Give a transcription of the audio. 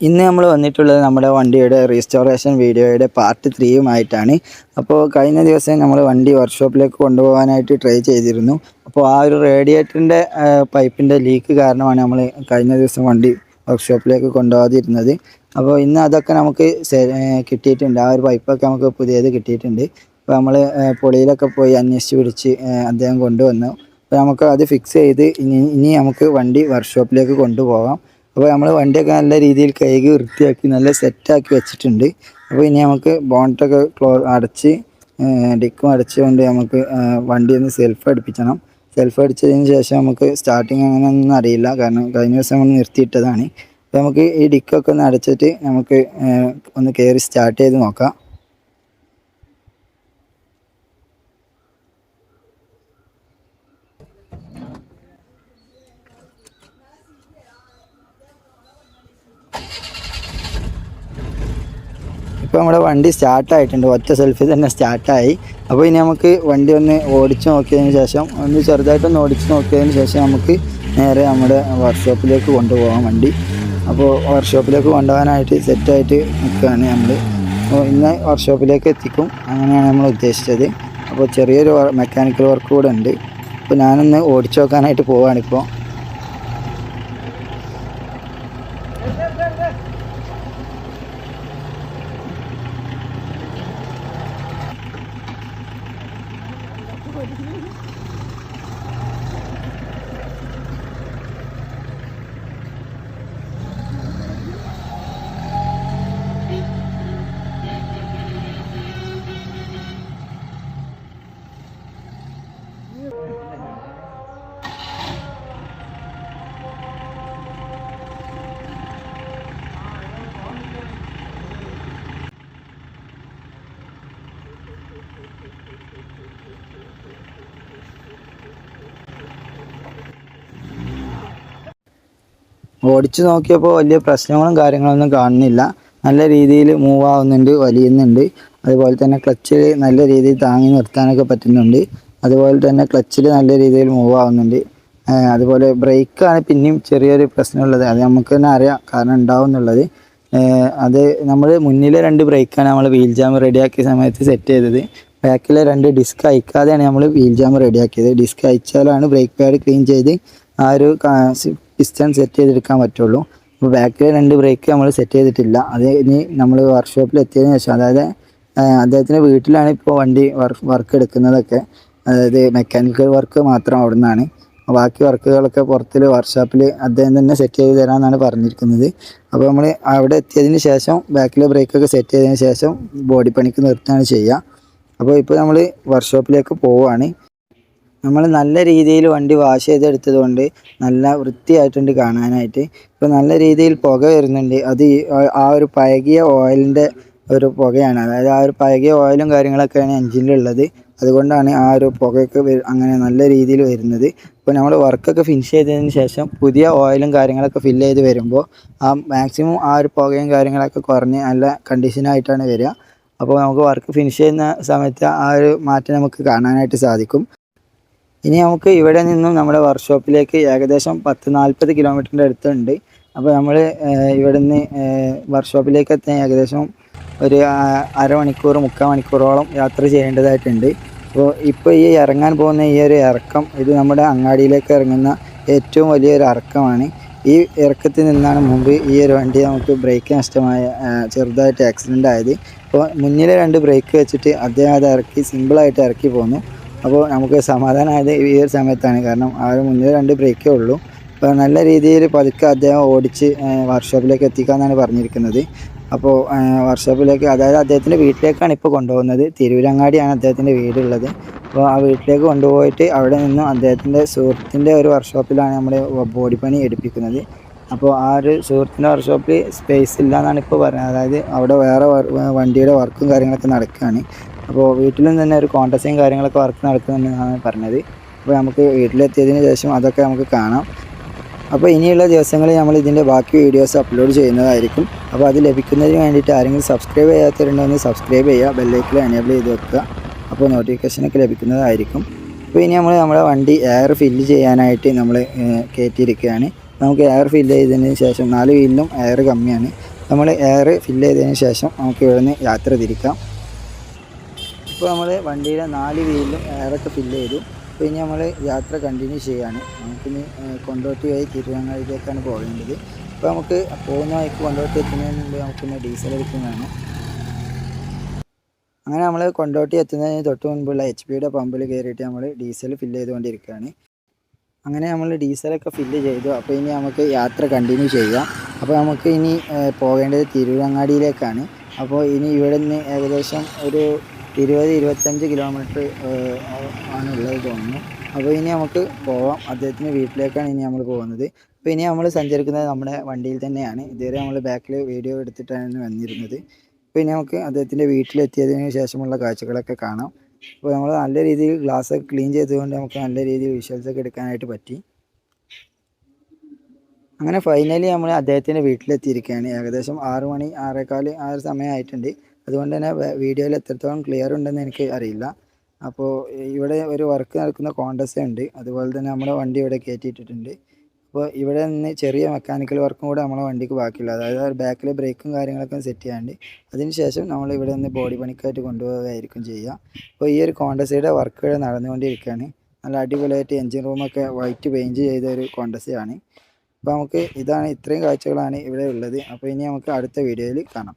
ഇന്ന് നമ്മൾ വന്നിട്ടുള്ളത് നമ്മുടെ വണ്ടിയുടെ റീസ്റ്റോറേഷൻ വീഡിയോയുടെ പാർട്ട് 3 അപ്പോൾ കഴിഞ്ഞ ദിവസം നമ്മൾ വണ്ടി വർക്ക്ഷോപ്പിലേക്ക് കൊണ്ടുപോകാനായിട്ട് ട്രൈ ചെയ്തിരുന്നു. അപ്പോൾ ആ ഒരു റേഡിയേറ്ററിൻ്റെ പൈപ്പിൻ്റെ ലീക്ക് കാരണമാണ് നമ്മൾ കഴിഞ്ഞ ദിവസം വണ്ടി വർക്ക്ഷോപ്പിലേക്ക് കൊണ്ടുപോകാതിരുന്നത്. അപ്പോൾ ഇന്ന് അതൊക്കെ നമുക്ക് കിട്ടിയിട്ടുണ്ട്. ആ ഒരു പൈപ്പൊക്കെ നമുക്ക് പുതിയത് കിട്ടിയിട്ടുണ്ട്. അപ്പോൾ നമ്മൾ പൊളിയിലൊക്കെ പോയി അന്വേഷിച്ച് പിടിച്ച് അദ്ദേഹം കൊണ്ടുവന്നു. അപ്പോൾ നമുക്ക് അത് ഫിക്സ് ചെയ്ത് ഇനി നമുക്ക് വണ്ടി വർക്ക്ഷോപ്പിലേക്ക് കൊണ്ടുപോകാം. അപ്പോൾ നമ്മൾ വണ്ടിയൊക്കെ നല്ല രീതിയിൽ കഴുകി വൃത്തിയാക്കി നല്ല സെറ്റാക്കി വെച്ചിട്ടുണ്ട്. അപ്പോൾ ഇനി നമുക്ക് ബോണറ്റൊക്കെ അടച്ച് ഡിക്കും അടച്ചുകൊണ്ട് നമുക്ക് വണ്ടി ഒന്ന് സെൽഫ് അടുപ്പിക്കണം. സെൽഫ് അടിച്ചതിന് ശേഷം നമുക്ക് സ്റ്റാർട്ടിങ് അങ്ങനെയൊന്നും അറിയില്ല, കാരണം കഴിഞ്ഞ ദിവസം നമ്മൾ നിർത്തിയിട്ടതാണ്. അപ്പോൾ നമുക്ക് ഈ ഡിക്കൊക്കെ ഒന്ന് അടച്ചിട്ട് നമുക്ക് ഒന്ന് കയറി സ്റ്റാർട്ട് ചെയ്ത് നോക്കാം. ഇപ്പോൾ നമ്മുടെ വണ്ടി സ്റ്റാർട്ടായിട്ടുണ്ട്, ഒറ്റ സെൽഫിൽ തന്നെ സ്റ്റാർട്ടായി. അപ്പോൾ ഇനി നമുക്ക് വണ്ടി ഒന്ന് ഓടിച്ച് നോക്കിയതിന് ശേഷം ചെറുതായിട്ടൊന്ന് ഓടിച്ച് നോക്കിയതിന് ശേഷം നമുക്ക് നേരെ നമ്മുടെ വർക്ക്ഷോപ്പിലേക്ക് കൊണ്ടുപോകാം വണ്ടി. അപ്പോൾ വർക്ക്ഷോപ്പിലേക്ക് കൊണ്ടുപോകാനായിട്ട് സെറ്റായിട്ട് നിൽക്കുകയാണ് നമ്മൾ. അപ്പോൾ ഇന്ന് വർക്ക്ഷോപ്പിലേക്ക് എത്തിക്കും, അങ്ങനെയാണ് നമ്മൾ ഉദ്ദേശിച്ചത്. അപ്പോൾ ചെറിയൊരു മെക്കാനിക്കൽ വർക്ക് കൂടെ ഉണ്ട്. അപ്പോൾ ഞാനൊന്ന് ഓടിച്ച് നോക്കാനായിട്ട് പോവുകയാണിപ്പോൾ. ഓടിച്ച് നോക്കിയപ്പോൾ വലിയ പ്രശ്നങ്ങളും കാര്യങ്ങളൊന്നും കാണുന്നില്ല. നല്ല രീതിയിൽ മൂവ് ആവുന്നുണ്ട്, വലിയുന്നുണ്ട്. അതുപോലെ തന്നെ ക്ലച്ചിൽ നല്ല രീതിയിൽ താങ്ങി നിർത്താനൊക്കെ പറ്റുന്നുണ്ട്. അതുപോലെ തന്നെ ക്ലച്ചിൽ നല്ല രീതിയിൽ മൂവ് ആവുന്നുണ്ട്. അതുപോലെ ബ്രേക്കാണ് പിന്നെയും ചെറിയൊരു പ്രശ്നമുള്ളത്. അത് നമുക്ക് തന്നെ അറിയാം, കാരണം ഉണ്ടാവും എന്നുള്ളത്. അത് നമ്മൾ മുന്നിലെ 2 ബ്രേക്കാണ് നമ്മൾ വീൽ ജാം റെഡിയാക്കിയ സമയത്ത് സെറ്റ് ചെയ്തത്. ബാക്കിലെ 2 ഡിസ്ക് അയക്കാതെയാണ് നമ്മൾ വീൽ ജാം റെഡിയാക്കിയത്. ഡിസ്ക് അയച്ചാലാണ് ബ്രേക്ക് പാഡ് ക്ലീൻ ചെയ്ത് ആ ഒരു പിസ്റ്റൺ സെറ്റ് ചെയ്തെടുക്കാൻ പറ്റുള്ളൂ. അപ്പോൾ ബാക്കിലെ 2 ബ്രേക്ക് നമ്മൾ സെറ്റ് ചെയ്തിട്ടില്ല. അത് ഇനി നമ്മൾ വർക്ക്ഷോപ്പിൽ എത്തിയതിന് ശേഷം, അതായത് അദ്ദേഹത്തിൻ്റെ വീട്ടിലാണ് ഇപ്പോൾ വണ്ടി വർക്ക് എടുക്കുന്നതൊക്കെ. അതായത് മെക്കാനിക്കൽ വർക്ക് മാത്രം അവിടെ നിന്നാണ്, ബാക്കി വർക്കുകളൊക്കെ പുറത്തിൽ വർക്ക്ഷോപ്പിൽ അദ്ദേഹം തന്നെ സെറ്റ് ചെയ്ത് തരാമെന്നാണ് പറഞ്ഞിരിക്കുന്നത്. അപ്പോൾ നമ്മൾ അവിടെ എത്തിയതിന് ശേഷം ബാക്കിലെ ബ്രേക്കൊക്കെ സെറ്റ് ചെയ്തതിന് ശേഷം ബോഡി പണിക്ക് നിർത്തുകയാണ് ചെയ്യുക. അപ്പോൾ ഇപ്പോൾ നമ്മൾ വർക്ക്ഷോപ്പിലേക്ക് പോവുകയാണ്. നമ്മൾ നല്ല രീതിയിൽ വണ്ടി വാഷ് ചെയ്തെടുത്തത് കൊണ്ട് നല്ല വൃത്തിയായിട്ടുണ്ട് കാണാനായിട്ട്. ഇപ്പോൾ നല്ല രീതിയിൽ പുക വരുന്നുണ്ട്. അത് ആ ഒരു പഴകിയ ഓയിലിൻ്റെ ഒരു പുകയാണ്. അതായത് ആ ഒരു പഴകിയ ഓയിലും കാര്യങ്ങളൊക്കെയാണ് എൻജിനിലുള്ളത്. അതുകൊണ്ടാണ് ആ ഒരു പുകയൊക്കെ അങ്ങനെ നല്ല രീതിയിൽ വരുന്നത്. ഇപ്പോൾ നമ്മൾ വർക്കൊക്കെ ഫിനിഷ് ചെയ്തതിന് ശേഷം പുതിയ ഓയിലും കാര്യങ്ങളൊക്കെ ഫില്ല് ചെയ്ത് വരുമ്പോൾ മാക്സിമം ആ ഒരു പുകയും കാര്യങ്ങളൊക്കെ കുറഞ്ഞ് നല്ല കണ്ടീഷനായിട്ടാണ് വരിക. അപ്പോൾ നമുക്ക് വർക്ക് ഫിനിഷ് ചെയ്യുന്ന സമയത്ത് ആ ഒരു മാറ്റം നമുക്ക് കാണാനായിട്ട് സാധിക്കും. ഇനി നമുക്ക് ഇവിടെ നിന്നും നമ്മുടെ വർക്ക്ഷോപ്പിലേക്ക് ഏകദേശം 10-40 കിലോമീറ്ററിൻ്റെ അടുത്തുണ്ട്. അപ്പോൾ നമ്മൾ ഇവിടെ നിന്ന് വർക്ക്ഷോപ്പിലേക്ക് എത്താൻ ഏകദേശം ഒരു അരമണിക്കൂർ 3/4 മണിക്കൂറോളം യാത്ര ചെയ്യേണ്ടതായിട്ടുണ്ട്. ഇപ്പോൾ ഈ ഇറങ്ങാൻ പോകുന്ന ഈ ഒരു ഇറക്കം, ഇത് നമ്മുടെ അങ്ങാടിയിലേക്ക് ഇറങ്ങുന്ന ഏറ്റവും വലിയൊരു ഇറക്കമാണ്. ഈ ഇറക്കത്തിൽ നിന്നാണ് മുമ്പ് ഈ ഒരു വണ്ടി നമുക്ക് ബ്രേക്ക് നഷ്ടമായ ചെറുതായിട്ട് ആക്സിഡൻ്റ് ആയത്. അപ്പോൾ മുന്നിലെ 2 ബ്രേക്ക് വെച്ചിട്ട് അദ്ദേഹം അത് ഇറക്കി സിമ്പിളായിട്ട് ഇറക്കി പോന്നു. അപ്പോൾ നമുക്ക് സമാധാനമായത് ഈ ഒരു സമയത്താണ്, കാരണം ആ ഒരു മുന്നിൽ 2 ബ്രേക്കേ ഉള്ളൂ. അപ്പോൾ നല്ല രീതിയിൽ പതുക്കെ അദ്ദേഹം ഓടിച്ച് വർക്ക്ഷോപ്പിലേക്ക് എത്തിക്കാമെന്നാണ് പറഞ്ഞിരിക്കുന്നത്. അപ്പോൾ വർക്ക്ഷോപ്പിലേക്ക്, അതായത് അദ്ദേഹത്തിൻ്റെ വീട്ടിലേക്കാണ് ഇപ്പോൾ കൊണ്ടുപോകുന്നത്. തിരൂരങ്ങാടിയാണ് അദ്ദേഹത്തിൻ്റെ വീടുള്ളത്. അപ്പോൾ ആ വീട്ടിലേക്ക് കൊണ്ടുപോയിട്ട് അവിടെ നിന്നും അദ്ദേഹത്തിൻ്റെ സുഹൃത്തിൻ്റെ ഒരു വർക്ക്ഷോപ്പിലാണ് നമ്മൾ ബോഡി പണി എടുപ്പിക്കുന്നത്. അപ്പോൾ ആ ഒരു സുഹൃത്തിൻ്റെ വർക്ക്ഷോപ്പിൽ സ്പേസ് ഇല്ല എന്നാണ് ഇപ്പോൾ പറയുന്നത്. അതായത് അവിടെ വേറെ വണ്ടിയുടെ വർക്കും കാര്യങ്ങളൊക്കെ നടക്കുകയാണ്. അപ്പോൾ വീട്ടിലും തന്നെ ഒരു കോൺടസ്റ്റും കാര്യങ്ങളൊക്കെ വർക്ക് നടക്കുന്നുണ്ടെന്നാണ് പറഞ്ഞത്. അപ്പോൾ നമുക്ക് വീട്ടിലെത്തിയതിന് ശേഷം അതൊക്കെ നമുക്ക് കാണാം. അപ്പോൾ ഇനിയുള്ള ദിവസങ്ങളിൽ നമ്മൾ ഇതിൻ്റെ ബാക്കി വീഡിയോസ് അപ്ലോഡ് ചെയ്യുന്നതായിരിക്കും. അപ്പോൾ അത് ലഭിക്കുന്നതിന് വേണ്ടിയിട്ട് ആരെങ്കിലും സബ്സ്ക്രൈബ് ചെയ്യാത്തവരുണ്ടെങ്കിൽ സബ്സ്ക്രൈബ് ചെയ്യുക, ബെല്ലൈക്കൻ എനേബിൾ ചെയ്ത് വെക്കുക. അപ്പോൾ നോട്ടിഫിക്കേഷനൊക്കെ ലഭിക്കുന്നതായിരിക്കും. അപ്പോൾ ഇനി നമ്മൾ നമ്മുടെ വണ്ടി എയർ ഫില്ല് ചെയ്യാനായിട്ട് നമ്മൾ കയറ്റിയിരിക്കുകയാണ്. നമുക്ക് എയർ ഫില്ല് ചെയ്തതിന് ശേഷം 4 വീലിലും എയർ കമ്മിയാണ്. നമ്മൾ എയർ ഫില്ല് ചെയ്തതിന് ശേഷം നമുക്ക് ഇവിടുന്ന് യാത്ര തിരിക്കാം. ഇപ്പോൾ നമ്മൾ വണ്ടിയുടെ 4 വീലിലും എയറൊക്കെ ഫില്ല് ചെയ്തു. അപ്പോൾ ഇനി നമ്മൾ യാത്ര കണ്ടിന്യൂ ചെയ്യുകയാണ്. നമുക്കിനി കൊണ്ടോട്ടി വഴി തിരുവങ്ങാടിയിലേക്കാണ് പോകേണ്ടത്. അപ്പോൾ നമുക്ക് പോകുന്ന വഴിക്ക് കൊണ്ടോട്ടി എത്തുന്നതിന് മുമ്പ് നമുക്കിന്ന് ഡീസൽ അടിക്കുന്നതാണ്. അങ്ങനെ നമ്മൾ കൊണ്ടോട്ടി എത്തുന്നതിന് തൊട്ട് മുൻപുള്ള HP പമ്പിൽ കയറിയിട്ട് നമ്മൾ ഡീസൽ ഫില്ല് ചെയ്തുകൊണ്ടിരിക്കുകയാണ്. അങ്ങനെ നമ്മൾ ഡീസലൊക്കെ ഫില്ല് ചെയ്തു. അപ്പോൾ ഇനി നമുക്ക് യാത്ര കണ്ടിന്യൂ ചെയ്യാം. അപ്പോൾ നമുക്ക് ഇനി പോകേണ്ടത് തിരുവങ്ങാടിയിലേക്കാണ്. അപ്പോൾ ഇനി ഇവിടെ നിന്ന് ഏകദേശം ഒരു 20-25 കിലോമീറ്റർ ആണുള്ളത് തോന്നുന്നു. അപ്പോൾ ഇനി നമുക്ക് പോവാം. അദ്ദേഹത്തിൻ്റെ വീട്ടിലേക്കാണ് ഇനി നമ്മൾ പോകുന്നത്. അപ്പോൾ ഇനി നമ്മൾ സഞ്ചരിക്കുന്നത് നമ്മുടെ വണ്ടിയിൽ തന്നെയാണ്. ഇതുവരെ നമ്മൾ ബാക്കിൽ വീഡിയോ എടുത്തിട്ടാണ് വന്നിരുന്നത്. അപ്പോൾ ഇനി നമുക്ക് അദ്ദേഹത്തിൻ്റെ വീട്ടിലെത്തിയതിന് ശേഷമുള്ള കാഴ്ചകളൊക്കെ കാണാം. അപ്പോൾ നമ്മൾ നല്ല രീതിയിൽ ഗ്ലാസ്സൊക്കെ ക്ലീൻ ചെയ്തുകൊണ്ട് നമുക്ക് നല്ല രീതിയിൽ വിഷ്വൽസൊക്കെ എടുക്കാനായിട്ട് പറ്റി. അങ്ങനെ ഫൈനലി നമ്മൾ അദ്ദേഹത്തിൻ്റെ വീട്ടിലെത്തിയിരിക്കുകയാണ്. ഏകദേശം 6 മണി 6:15 ആ ഒരു സമയമായിട്ടുണ്ട്. അതുകൊണ്ട് തന്നെ വീഡിയോയിൽ എത്രത്തോളം ക്ലിയർ ഉണ്ടെന്ന് എനിക്ക് അറിയില്ല. അപ്പോൾ ഇവിടെ ഒരു വർക്ക് നടക്കുന്ന കോണ്ടസ് ഉണ്ട്. അതുപോലെ തന്നെ നമ്മുടെ വണ്ടി ഇവിടെ കയറ്റിയിട്ടിട്ടുണ്ട്. അപ്പോൾ ഇവിടെ നിന്ന് ചെറിയ മെക്കാനിക്കൽ വർക്കും കൂടെ നമ്മളെ വണ്ടിക്ക് ബാക്കിയുള്ളത്, അതായത് ബാക്കിൽ ബ്രേക്കും കാര്യങ്ങളൊക്കെ സെറ്റ് ചെയ്യാണ്ട് അതിന് ശേഷം നമ്മൾ ഇവിടെ നിന്ന് ബോഡി പണിക്കായിട്ട് കൊണ്ടുപോവുകയായിരിക്കും ചെയ്യുക. അപ്പോൾ ഈ ഒരു കോണ്ടസയുടെ വർക്ക് ഇവിടെ നടന്നുകൊണ്ടിരിക്കുകയാണ്. നല്ല അടിപൊളിയായിട്ട് എൻജിൻ റൂമൊക്കെ വൈറ്റ് പെയിൻറ്റ് ചെയ്ത ഒരു കോണ്ടസയാണ്. അപ്പോൾ നമുക്ക് ഇത്രയും കാഴ്ചകളാണ് ഇവിടെ ഉള്ളത്. അപ്പോൾ ഇനി നമുക്ക് അടുത്ത വീഡിയോയിൽ കാണാം.